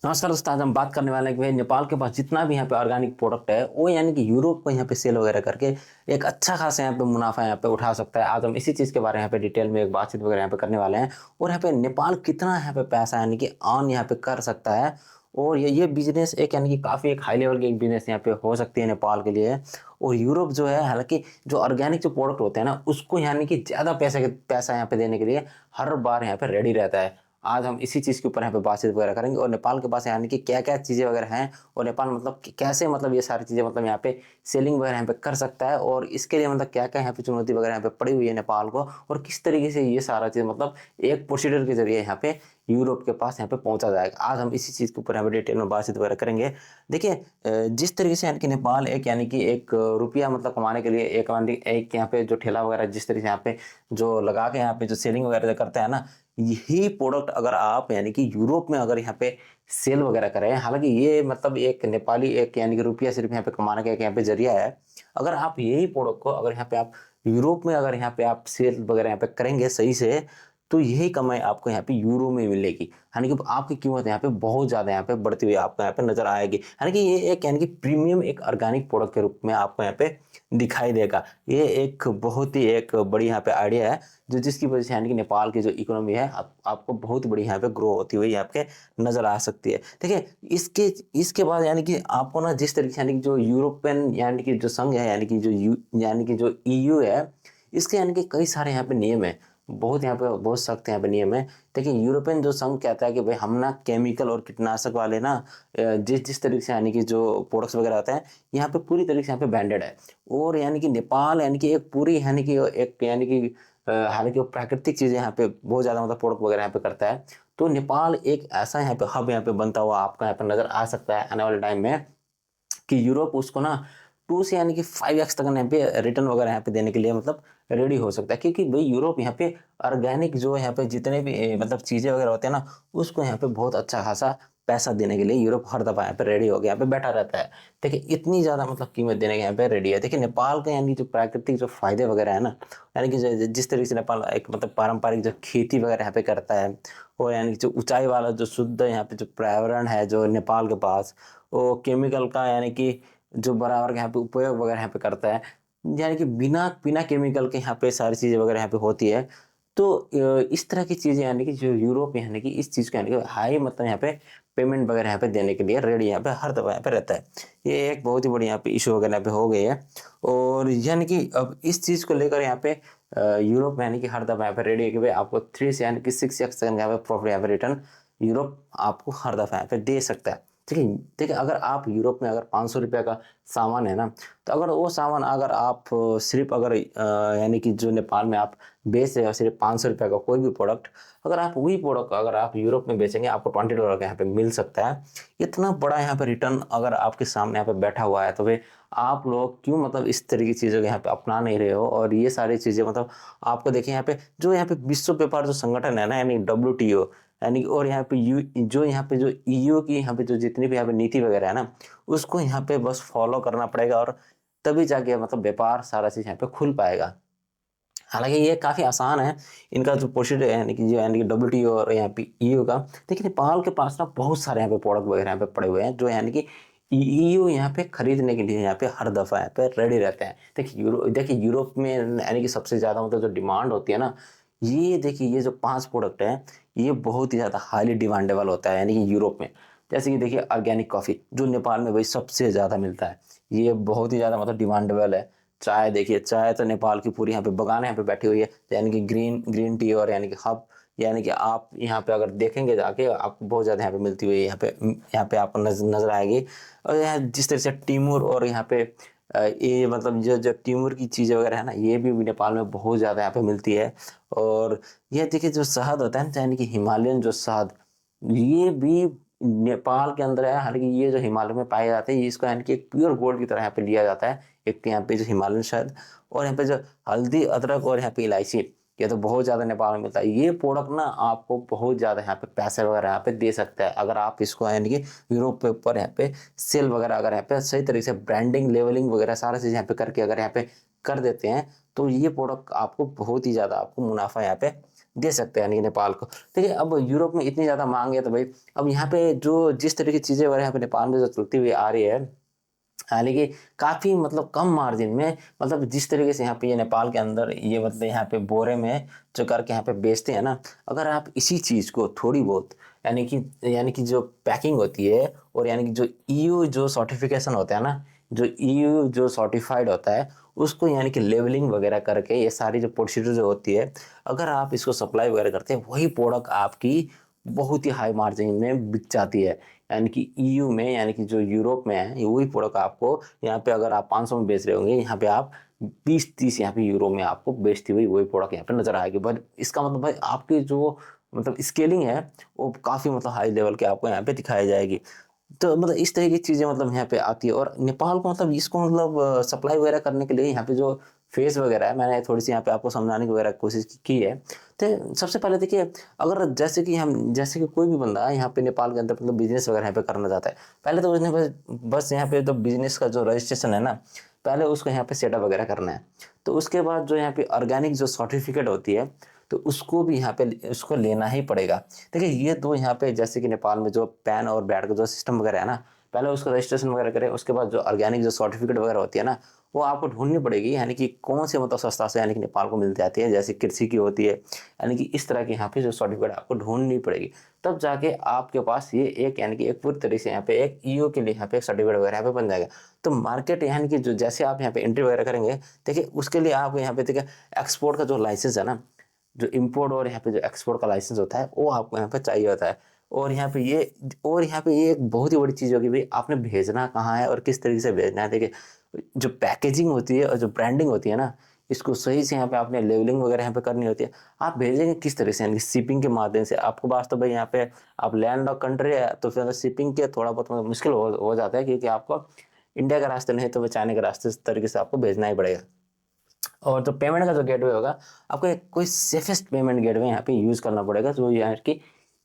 नमस्कार दोस्तों, आज हम बात करने वाले हैं कि भाई नेपाल के पास जितना भी यहाँ पे ऑर्गेनिक प्रोडक्ट है वो यानी कि यूरोप को यहाँ पे सेल वगैरह करके एक अच्छा खासा यहाँ पे मुनाफा यहाँ पे उठा सकता है। आज हम इसी चीज़ के बारे में यहाँ पे डिटेल में एक बातचीत वगैरह यहाँ पे करने वाले हैं और यहाँ पे नेपाल कितना यहाँ पे पैसा यानी कि अर्न यहाँ पे कर सकता है। और ये बिजनेस एक यानी कि काफ़ी एक हाई लेवल की एक बिजनेस यहाँ पे हो सकती है नेपाल के लिए। और यूरोप जो है, हालांकि जो ऑर्गेनिक जो प्रोडक्ट होते हैं ना उसको यानी कि ज़्यादा पैसा यहाँ पे देने के लिए हर बार यहाँ पे रेडी रहता है। आज हम इसी चीज़ के ऊपर यहाँ पे बातचीत वगैरह करेंगे और नेपाल के पास यानी कि क्या क्या चीज़ें वगैरह हैं और नेपाल मतलब कैसे मतलब ये सारी चीज़ें मतलब यहाँ पे सेलिंग वगैरह यहाँ पे कर सकता है और इसके लिए मतलब क्या क्या यहाँ पे चुनौती वगैरह यहाँ पे पड़ी हुई है नेपाल को और किस तरीके से ये सारा चीज़ मतलब एक प्रोसीडर के जरिए यहाँ पे यूरोप के पास यहाँ पे पहुंचा जाएगा। आज हम इसी चीज़ के ऊपर यहाँ पे डिटेल में बातचीत वगैरह करेंगे। देखिए, जिस तरीके से यानी कि नेपाल एक यानी कि एक रुपया मतलब कमाने के लिए एक यहाँ पे जो ठेला वगैरह जिस तरीके से यहाँ पे जो लगा के यहाँ पे जो सेलिंग वगैरह करता है ना, यही प्रोडक्ट अगर आप यानी कि यूरोप में अगर यहाँ पे सेल वगैरह करें, हालांकि ये मतलब एक नेपाली एक यानी कि रुपया सिर्फ यहाँ पे कमाने का एक यहाँ पे जरिया है। अगर आप यही प्रोडक्ट को अगर यहाँ पे आप यूरोप में अगर यहाँ पे आप सेल वगैरह यहाँ पे करेंगे सही से, तो यही कमाई आपको यहाँ पे यूरो में मिलेगी। यानी कि आपकी कीमत यहाँ पे बहुत ज़्यादा यहाँ पे बढ़ती हुई आपको यहाँ पे नजर आएगी। यानी कि ये एक यानी कि प्रीमियम एक ऑर्गेनिक प्रोडक्ट के रूप में आपको यहाँ पे दिखाई देगा। ये एक बहुत ही एक बड़ी यहाँ पे आइडिया है जो जिसकी वजह से यानी कि नेपाल की जो इकोनॉमी है आपको बहुत बड़ी यहाँ पे ग्रो होती हुई आपके नजर आ सकती है। देखिए, इसके इसके बाद यानी कि आपको ना जिस तरीके से यानी कि जो यूरोपियन यानी कि जो संघ है यानी कि यानी कि जो ईयू है, इसके यानी कि कई सारे यहाँ पे नियम है, बहुत यहाँ पे बहुत सख्त यहाँ पे नियम है। देखिए, यूरोपियन जो संघ कहता है कि भाई हम ना केमिकल और कीटनाशक वाले ना जिस जिस तरीके से यानी कि जो प्रोडक्ट्स वगैरह आते हैं यहाँ पे पूरी तरीके से यहाँ पे बैंडेड है। और यानी कि नेपाल यानी कि एक पूरी यानी कि एक यानी कि हालांकि वो प्राकृतिक चीजें यहाँ पे बहुत ज्यादा मतलब प्रोडक्ट वगैरह यहाँ पे करता है। तो नेपाल एक ऐसा यहाँ पे हब यहाँ पे बनता हुआ आपका यहाँ पे नजर आ सकता है आने वाले टाइम में कि यूरोप उसको ना 2 से यानी कि 5x तक यहाँ पे रिटर्न वगैरह यहाँ पे देने के लिए मतलब रेडी हो सकता है। क्योंकि भाई यूरोप यहाँ पे ऑर्गेनिक जो यहाँ पे जितने भी मतलब चीज़ें वगैरह होते हैं ना उसको यहाँ पे बहुत अच्छा खासा पैसा देने के लिए यूरोप हर दफा यहाँ पे रेडी हो गया यहाँ पे बैठा रहता है। देखिए, इतनी ज़्यादा मतलब कीमत देने के यहाँ पे रेडी है। देखिए, नेपाल का यानी जो प्राकृतिक जो फायदे वगैरह है ना, यानी कि जिस तरीके से नेपाल एक मतलब पारंपरिक जो खेती वगैरह यहाँ पे करता है और यानी कि जो ऊंचाई वाला जो शुद्ध यहाँ पे जो पर्यावरण है जो नेपाल के पास, वो केमिकल का यानी कि जो बराबर का यहाँ पे उपयोग वगैरह यहाँ पे करता है, यानी कि बिना बिना केमिकल के यहाँ पे सारी चीज़ें वगैरह यहाँ पे होती है। तो इस तरह की चीज़ें यानी कि जो यूरोप यानी कि इस चीज़ को यानी कि हाई मतलब यहाँ पे पेमेंट वगैरह यहाँ पे देने के लिए रेडी यहाँ पे हर दफा यहाँ पे रहता है। ये एक बहुत ही बड़ी यहाँ पे इशू वगैरह यहाँ पे हो गई है। और यानी कि अब इस चीज़ को लेकर यहाँ पे यूरोप यानी कि हर दफा यहाँ पे रेडी है कि भाई आपको 3 से यानी कि 6x यहाँ पे प्रॉफिट यहाँ पे रिटर्न यूरोप आपको हर दफा यहाँ पे दे सकता है। ठीक है, देखिए, अगर आप यूरोप में अगर 500 रुपये का सामान है ना, तो अगर वो सामान अगर आप सिर्फ अगर यानी कि जो नेपाल में आप बेच रहे हो सिर्फ 500 रुपये का कोई भी प्रोडक्ट, अगर आप वही प्रोडक्ट अगर आप यूरोप में बेचेंगे आपको $20 का यहाँ पे मिल सकता है। इतना बड़ा यहाँ पे रिटर्न अगर आपके सामने यहाँ पे बैठा हुआ है तो भाई आप लोग क्यों मतलब इस तरह की चीज़ों को यहाँ पे अपना नहीं रहे हो। और ये सारी चीज़ें मतलब आपको देखिए यहाँ पे विश्व व्यापार जो संगठन है ना यानी WTO, यानी और यहाँ पे यहाँ पे जो ईयू की यहाँ पे जो जितनी भी यहाँ पे नीति वगैरह है ना उसको यहाँ पे बस फॉलो करना पड़ेगा और तभी जाके मतलब व्यापार सारा चीज यहाँ पे खुल पाएगा। हालांकि ये काफी आसान है इनका जो प्रोसीजर है यानी कि जो यानी कि WTO और यहाँ पे ईयू का। देखिए, नेपाल के पास ना बहुत सारे यहाँ पे प्रोडक्ट वगैरह यहाँ पे पड़े हुए हैं जो यानी कि ईयू यहाँ पे खरीदने के लिए यहाँ पे हर दफा यहाँ पे रेडी रहते हैं। देखिए यूरोप में यानी कि सबसे ज्यादा मतलब जो डिमांड होती है ना, ये देखिए ये जो 5 प्रोडक्ट है ये बहुत ही ज्यादा हाईली डिमांडेबल होता है यानी कि यूरोप में। जैसे कि देखिए, ऑर्गेनिक कॉफी जो नेपाल में भाई सबसे ज्यादा मिलता है, ये बहुत ही ज्यादा मतलब डिमांडेबल है। चाय देखिए, चाय तो नेपाल की पूरी यहाँ पे बगान यहाँ पे बैठी हुई है, यानी कि ग्रीन ग्रीन टी और यानी कि हब, यानी कि आप यहाँ पे अगर देखेंगे जाके आपको बहुत ज्यादा यहाँ पे मिलती हुई यहाँ पे आपको नजर आएगी। और यहाँ जिस तरह से टीमूर और यहाँ पे ये मतलब जो जो टीमूर की चीजें वगैरह है ना ये भी नेपाल में बहुत ज्यादा यहाँ पे मिलती है। और ये देखिए जो शहद होता है ना यानी कि हिमालयन जो शहद, ये भी नेपाल के अंदर है। हालांकि ये जो हिमालय में पाए जाते हैं इसको यानी कि एक प्योर गोल्ड की तरह यहाँ पे लिया जाता है। एक तो यहाँ पे जो हिमालयन शहद और यहाँ पे जो हल्दी अदरक और यहाँ पे इलायची, ये तो बहुत ज्यादा नेपाल में मिलता है। ये प्रोडक्ट ना आपको बहुत ज्यादा यहाँ पे पैसे वगैरह यहाँ पे दे सकता है अगर आप इसको यानी कि यूरोप पे ऊपर यहाँ पे सेल वगैरह अगर यहाँ पे सही तरीके से ब्रांडिंग लेवलिंग वगैरह सारा चीज यहाँ पे करके अगर यहाँ पे कर देते हैं तो ये प्रोडक्ट आपको बहुत ही ज्यादा आपको मुनाफा यहाँ पे दे सकते हैं यानी कि नेपाल को। देखिए अब यूरोप में इतनी ज़्यादा मांग है तो भाई अब यहाँ पे जो जिस तरह की चीज़ें वगैरह यहाँ पे नेपाल में जो चलती हुई आ रही है, हालाँकि काफ़ी मतलब कम मार्जिन में, मतलब जिस तरीके से यहाँ पे ये नेपाल के अंदर ये मतलब यहाँ पे बोरे में जो करके यहाँ पे बेचते हैं ना, अगर आप इसी चीज़ को थोड़ी बहुत यानी कि जो पैकिंग होती है और यानी कि जो ईयू जो सर्टिफिकेशन होता है ना, जो ईयू जो सर्टिफाइड होता है, उसको यानी कि लेवलिंग वगैरह करके ये सारी जो प्रोसीजर जो होती है, अगर आप इसको सप्लाई वगैरह करते हैं, वही प्रोडक्ट आपकी बहुत ही हाई मार्जिन में बिक जाती है। यानी कि ईयू में यानी कि जो यूरोप में है, वही प्रोडक्ट आपको यहाँ पे अगर आप 500 में बेच रहे होंगे, यहाँ पे आप 20-30 यहाँ पे यूरो में आपको बेचती हुई वही प्रोडक्ट यहाँ पे नजर आएगी। बट इसका मतलब भाई आपकी जो मतलब स्केलिंग है वो काफ़ी मतलब हाई लेवल के आपको यहाँ पे दिखाई जाएगी। तो मतलब इस तरह की चीज़ें मतलब यहाँ पे आती है और नेपाल को मतलब इसको मतलब सप्लाई वगैरह करने के लिए यहाँ पे जो फेस वगैरह है, मैंने थोड़ी सी यहाँ पे आपको समझाने की वगैरह कोशिश की है। तो सबसे पहले देखिए, अगर जैसे कि कोई भी बंदा यहाँ पे नेपाल के अंदर मतलब बिजनेस वगैरह यहाँ पे करना चाहता है, पहले तो उसने बस यहाँ पे तो बिजनेस का जो रजिस्ट्रेशन है ना, पहले उसको यहाँ पे सेटअप वगैरह करना है। तो उसके बाद जो यहाँ पे ऑर्गेनिक जो सर्टिफिकेट होती है, तो उसको भी यहाँ पे उसको लेना ही पड़ेगा। देखिए ये दो यहाँ पे जैसे कि नेपाल में जो पैन और बैट का जो सिस्टम वगैरह है ना, पहले उसका रजिस्ट्रेशन वगैरह करें, उसके बाद जो ऑर्गेनिक जो सर्टिफिकेट वगैरह होती है ना, वो आपको ढूंढनी पड़ेगी, यानी कि कौन से मतलब सस्ता से यानी कि नेपाल को मिल जाती है, जैसे कृषि की होती है, यानी कि इस तरह की यहाँ पे जो सर्टिफिकेट आपको ढूंढनी पड़ेगी, तब जाके आपके पास ये एक यानी कि एक पूरी तरह से यहाँ पे एक ईओ के लिए यहाँ पे एक सर्टिफिकेट वगैरह यहाँ पे बन जाएगा। तो मार्केट यानी कि जो जैसे आप यहाँ पे एंट्री वगैरह करेंगे, देखिए उसके लिए आपको यहाँ पे देखिए एक्सपोर्ट का जो लाइसेंस है ना, जो इम्पोर्ट और यहाँ पे जो एक्सपोर्ट का लाइसेंस होता है, वो आपको यहाँ पे चाहिए होता है। और यहाँ पे ये एक बहुत ही बड़ी चीज़ होगी भाई, आपने भेजना कहाँ है और किस तरीके से भेजना है। देखिए जो पैकेजिंग होती है और जो ब्रांडिंग होती है ना, इसको सही से यहाँ पे आपने लेवलिंग वगैरह यहाँ पे करनी होती है। आप भेजेंगे किस तरह से, यानी शिपिंग के माध्यम से। आपको पास तो भाई यहाँ पे आप लैंड और कंट्री है, तो फिर शिपिंग के थोड़ा बहुत मतलब मुश्किल हो जाता है, क्योंकि आपको इंडिया का रास्ते नहीं तो चाइना के रास्ते इस तरीके से आपको भेजना ही पड़ेगा। और जो पेमेंट का जो गेटवे होगा, आपको एक कोई सेफेस्ट पेमेंट गेटवे यहाँ पे यूज़ करना पड़ेगा, जो यहाँ की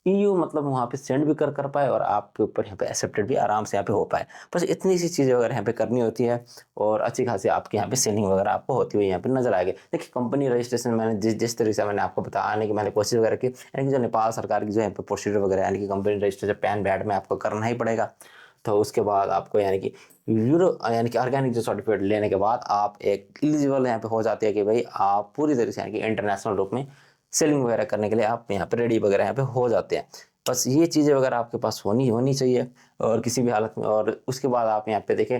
ईयू मतलब वहाँ पे सेंड भी कर पाए और आपके ऊपर यहाँ पे एक्सेप्टेड भी आराम से यहाँ पे हो पाए। बस इतनी सी चीज़ें वगैरह यहाँ पे करनी होती है और अच्छी खासी आपके यहाँ पे सेलिंग वगैरह आपको होती हुई यहाँ पे नजर आएगी। देखिए कंपनी रजिस्ट्रेशन मैंने जिस तरीके से मैंने आपको बताने की मैंने कोशिश वगैरह की, यानी कि जो नेपाल सरकार की जो यहाँ पे प्रोसीजर वगैरह, यानी कि कंपनी रजिस्ट्रेशन पैन बैड में आपको करना ही पड़ेगा। तो उसके बाद आपको यानी कि यानी कि ऑर्गेनिक जो सर्टिफिकेट लेने के बाद आप एक एलिजिबल यहाँ पे हो जाते हैं कि भाई आप पूरी तरह से यानी कि इंटरनेशनल रूप में सेलिंग वगैरह करने के लिए आप यहाँ पे रेडी वगैरह यहाँ पे हो जाते हैं। बस ये चीज़ें वगैरह आपके पास होनी होनी चाहिए और किसी भी हालत में। और उसके बाद आप यहाँ पे देखें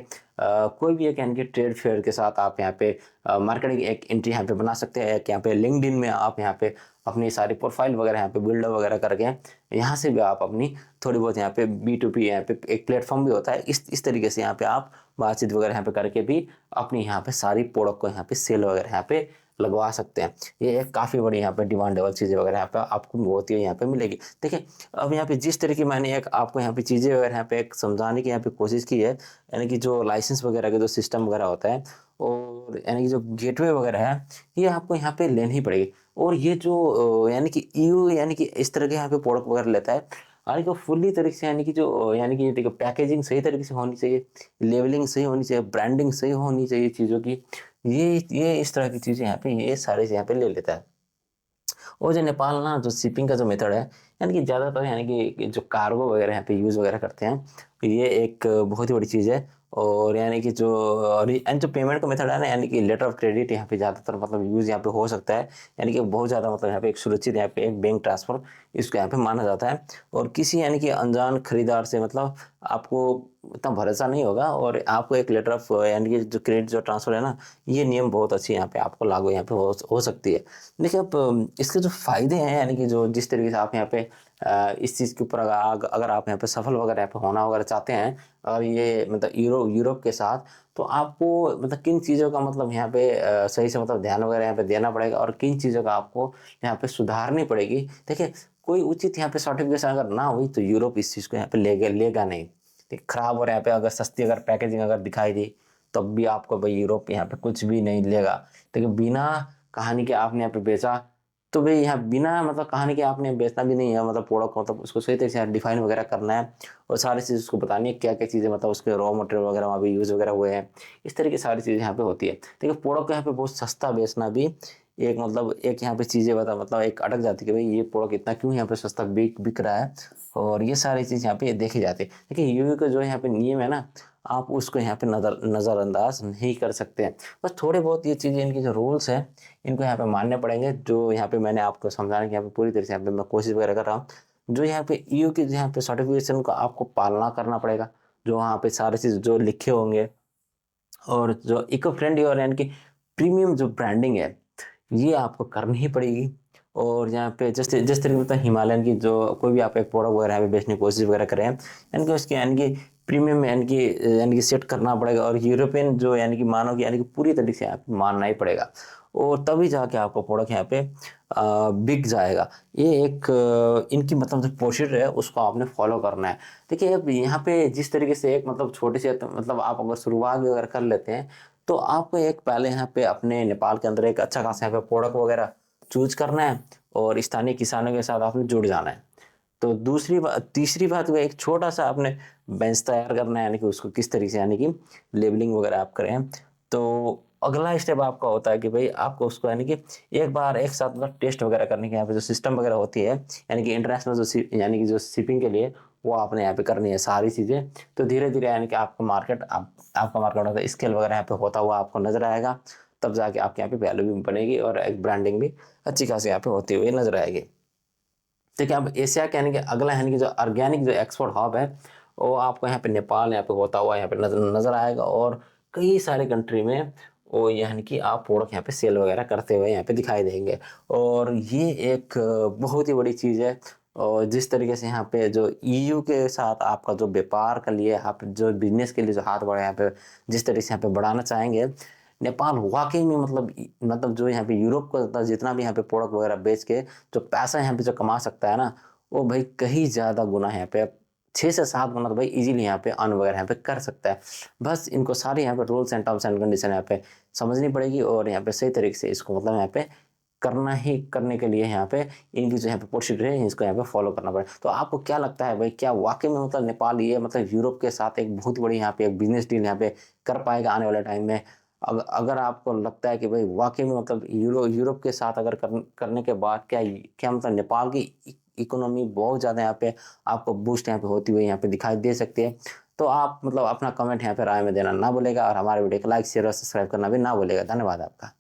कोई भी एक यानी कि ट्रेड फेयर के साथ आप यहाँ पे मार्केटिंग एक एंट्री यहाँ पे बना सकते हैं। एक यहाँ पे लिंक्डइन में आप यहाँ पे अपनी सारी प्रोफाइल वगैरह यहाँ पे बिल्डअप वगैरह करके यहाँ से भी आप अपनी थोड़ी बहुत यहाँ पे B2B यहाँ पे एक प्लेटफॉर्म भी होता है, इस तरीके से यहाँ पे आप बातचीत वगैरह यहाँ पे करके भी अपनी यहाँ पे सारी प्रोडक्ट को यहाँ पे सेल वगैरह यहाँ पे लगवा सकते हैं। ये एक काफ़ी बड़ी यहाँ पे डिमांडेबल चीज़ें वगैरह यहाँ पे आपको होती है यहाँ पे मिलेगी। देखिए अब यहाँ पे जिस तरीके मैंने एक आपको यहाँ पे चीज़ें वगैरह यहाँ पे एक समझाने की यहाँ पे कोशिश की है, यानी कि जो लाइसेंस वगैरह का जो सिस्टम वगैरह होता है और यानी कि जो गेटवे वगैरह है, ये आपको यहाँ पे लेनी ही पड़ेगी। और ये जो यानी कि ईयू यानी कि इस तरह के यहाँ पे प्रोडक्ट वगैरह लेता है, हालांकि वो फुल्ली तरीके से यानी कि जो यानी कि देखो पैकेजिंग सही तरीके से होनी चाहिए, लेवलिंग सही होनी चाहिए, ब्रांडिंग सही होनी चाहिए चीज़ों की। ये इस तरह की चीज़ें यहाँ पे ये सारे यहाँ पे ले लेता है। और जो नेपाल ना जो शिपिंग का जो मेथड है, यानी कि ज़्यादातर यानी कि जो कार्गो वगैरह यहाँ पे यूज़ वगैरह करते हैं, ये एक बहुत ही बड़ी चीज़ है। और यानी कि जो पेमेंट का मेथड है ना, यानी कि लेटर ऑफ क्रेडिट यहाँ पे ज़्यादातर मतलब यूज़ यहाँ पे हो सकता है। यानी कि बहुत ज़्यादा मतलब यहाँ पे एक सुरक्षित यहाँ पे एक बैंक ट्रांसफ़र इसको यहाँ पे माना जाता है। और किसी यानी कि अनजान खरीदार से मतलब आपको इतना भरोसा नहीं होगा और आपको एक लेटर ऑफ यानी कि जो क्रेडिट जो ट्रांसफ़र है ना, ये नियम बहुत अच्छी यहाँ पे आपको लागू यहाँ पे हो सकती है। देखिए अब इसके जो फ़ायदे हैं, यानी कि जो जिस तरीके से आप यहाँ पे इस चीज़ के ऊपर अगर आप यहाँ पे सफल वगैरह यहाँ पे होना वगैरह चाहते हैं, और ये मतलब यूरोप के साथ, तो आपको मतलब किन चीज़ों का मतलब यहाँ पे सही से मतलब ध्यान वगैरह यहाँ पे देना पड़ेगा और किन चीज़ों का आपको यहाँ पे सुधारनी पड़ेगी। देखिए कोई उचित यहाँ पे सर्टिफिकेशन अगर ना हुई तो यूरोप इस चीज़ को यहाँ पे लेगा नहीं। ठीक खराब और यहाँ पे अगर सस्ती अगर पैकेजिंग अगर दिखाई दी, तब भी आपको भाई यूरोप यहाँ पे कुछ भी नहीं लेगा। लेकिन बिना कहानी के आपने यहाँ पे बेचा, तो भाई यहाँ बिना मतलब कहानी के आपने बेचना भी नहीं है, मतलब प्रोडक्ट मतलब उसको सही तरीके से डिफाइन वगैरह करना है और सारी चीज़ उसको बतानी है क्या क्या चीज़ें मतलब उसके रॉ मटेरियल वगैरह वहाँ पे यूज़ वगैरह हुए हैं। इस तरह की सारी चीज़ें यहाँ पे होती है। देखिए प्रोडक्ट को यहाँ पे बहुत सस्ता बेचना भी एक मतलब एक यहाँ पे चीज़ें बता मतलब एक अटक जाती है कि भाई ये प्रोडक्ट इतना क्यों यहाँ पे सस्ता बिक बिक रहा है, और ये सारी चीज़ यहाँ पे देखी जाती है। देखिए यूवी का जो यहाँ पे नियम है ना, आप उसको यहाँ पे नज़रअंदाज नहीं कर सकते हैं। बस थोड़े बहुत ये चीज़ें इनकी जो रूल्स हैं इनको यहाँ पे मानने पड़ेंगे, जो यहाँ पे मैंने आपको समझाने की यहाँ पे पूरी तरह से यहाँ पे मैं कोशिश वगैरह कर रहा हूँ। जो यहाँ पे ईयू की जो यहाँ पे सर्टिफिकेशन को आपको पालना करना पड़ेगा, जो वहाँ पे सारी चीज़ जो लिखे होंगे, और जो इको फ्रेंडली और यानी कि प्रीमियम जो ब्रांडिंग है ये आपको करनी ही पड़ेगी। और यहाँ पे जिस जिस तरीके मतलब हिमालयन की जो कोई भी आप एक प्रोडक्ट वगैरह यहाँ पे बेचने की कोशिश वगैरह करें, यानी कि उसके यानी कि प्रीमियम यानी कि सेट करना पड़ेगा, और यूरोपियन जो यानी कि मानो कि यानी कि पूरी तरीके से आपको मानना ही पड़ेगा, और तभी जाके आपको प्रोडक्ट यहाँ पे बिक जाएगा। ये एक इनकी मतलब जो प्रोसीजर है उसको आपने फॉलो करना है। देखिए अब यहाँ पे जिस तरीके से एक मतलब छोटे से मतलब आप अगर शुरुआत भी अगर कर लेते हैं, तो आपको एक पहले यहाँ पे अपने नेपाल के अंदर एक अच्छा खासा यहाँ पे प्रोडक्ट वगैरह चूज करना है, और स्थानीय किसानों के साथ आपने जुड़ जाना है। तो तीसरी बात वो एक छोटा सा आपने बेंच तैयार करना है, यानी कि उसको किस तरीके से यानी कि लेबलिंग वगैरह आप करें। तो अगला स्टेप आपका होता है कि भाई आपको उसको यानी कि एक बार एक साथ मतलब टेस्ट वगैरह करने के यहाँ पे जो सिस्टम वगैरह होती है, यानी कि इंटरनेशनल यानी कि जो शिपिंग के लिए वो आपने यहाँ पे करनी है सारी चीज़ें। तो धीरे धीरे यानी कि आपका मार्केट होता है स्केल वगैरह यहाँ पे होता हुआ आपको नजर आएगा, तब जाके आपके यहाँ पे वैल्यू भी बनेगी और एक ब्रांडिंग भी अच्छी खासी यहाँ पे होती हुई नजर आएगी। देखिए अब एशिया के यानी कि अगला यानी कि जो ऑर्गेनिक जो एक्सपोर्ट हब है वो आपको यहाँ पे नेपाल यहाँ पे होता हुआ यहाँ पे नजर आएगा, और कई सारे कंट्री में वो यानी कि आप प्रोडक्ट यहाँ पे सेल वगैरह करते हुए यहाँ पे दिखाई देंगे। और ये एक बहुत ही बड़ी चीज़ है। और जिस तरीके से यहाँ पे जो ईयू के साथ आपका जो व्यापार के लिए आप जो बिजनेस के लिए जो हाथ बढ़ा यहाँ पे जिस तरीके से यहाँ पे बढ़ाना चाहेंगे, नेपाल वाकई में मतलब जो यहाँ पे यूरोप का जितना भी यहाँ पे प्रोडक्ट वगैरह बेच के जो पैसा यहाँ पे जो कमा सकता है ना, वो भाई कहीं ज़्यादा गुना यहाँ पे 6 से 7 गुना तो भाई इजीली यहाँ पे अर्न वगैरह यहाँ पे कर सकता है। बस इनको सारे यहाँ पे rules and terms and condition यहाँ पे समझनी पड़ेगी, और यहाँ पे सही तरीके से इसको मतलब यहाँ पे करने के लिए यहाँ पे इनकी जो यहाँ पे प्रोसीजर है इसको यहाँ पे फॉलो करना पड़ेगा। तो आपको क्या लगता है भाई, क्या वाकई में मतलब नेपाल ये मतलब यूरोप के साथ एक बहुत बड़ी यहाँ पे एक बिजनेस डील यहाँ पे कर पाएगा आने वाले टाइम में? अगर आपको लगता है कि भाई वाकई में मतलब यूरोप के साथ अगर करने के बाद क्या क्या मतलब नेपाल की इकोनॉमी बहुत ज़्यादा यहाँ पे आपको बूस्ट यहाँ पे होती हुई यहाँ पे दिखाई दे सकती है, तो आप मतलब अपना कमेंट यहाँ पे राय में देना ना भूलेगा, और हमारे वीडियो को लाइक शेयर और सब्सक्राइब करना भी ना भूलेगा। धन्यवाद आपका।